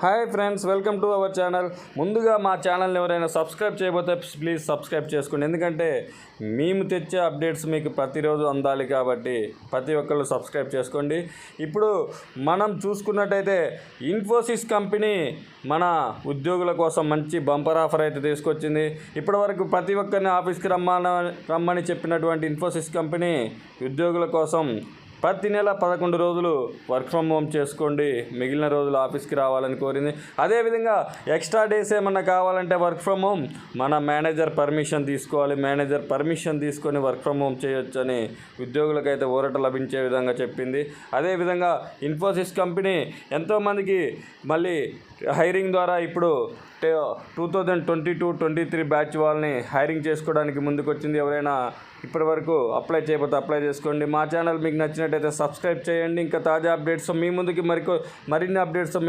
Hi friends, welcome to our channel. ముందుగా మా ఛానల్ని ఎవరైనా సబ్స్క్రైబ్ చేయబోతే ప్లీజ్ సబ్స్క్రైబ్ చేసుకోండి. ఎందుకంటే మేము తెచ్చే అప్డేట్స్ మీకు ప్రతిరోజు అందాలి కాబట్టి ప్రతి ఒక్కళ్ళు సబ్స్క్రైబ్ చేసుకోండి. ఇప్పుడు మనం చూసుకున్నట్టయితే ఇన్ఫోసిస్ కంపెనీ మన ఉద్యోగుల కోసం మంచి బంపర్ ఆఫర్ అయితే తీసుకొచ్చింది. ఇప్పటివరకు ప్రతి ఒక్కరిని ఆఫీస్కి రమ్మని చెప్పినటువంటి ఇన్ఫోసిస్ కంపెనీ ఉద్యోగుల కోసం ప్రతి నెల 11 రోజులు వర్క్ ఫ్రమ్ హోమ్ చేసుకోండి, మిగిలిన రోజులు ఆఫీస్కి రావాలని కోరింది. అదేవిధంగా ఎక్స్ట్రా డేస్ ఏమన్నా కావాలంటే వర్క్ ఫ్రమ్ హోమ్ మన మేనేజర్ పర్మిషన్ తీసుకోవాలి. మేనేజర్ పర్మిషన్ తీసుకొని వర్క్ ఫ్రమ్ హోమ్ చేయొచ్చు అని ఉద్యోగులకైతే ఊరట లభించే విధంగా చెప్పింది. అదేవిధంగా ఇన్ఫోసిస్ కంపెనీ ఎంతోమందికి మళ్ళీ హైరింగ్ ద్వారా ఇప్పుడు 2022-23 బ్యాచ్ వాళ్ళని హైరింగ్ చేసుకోవడానికి ముందుకొచ్చింది. ఎవరైనా ఇప్పటివరకు అప్లై చేయకపోతే అప్లై చేసుకోండి. మా ఛానల్ మీకు నచ్చినట్టయితే సబ్స్క్రైబ్ చేయండి. ఇంకా తాజా అప్డేట్స్ మీ ముందుకి మరిన్ని అప్డేట్స్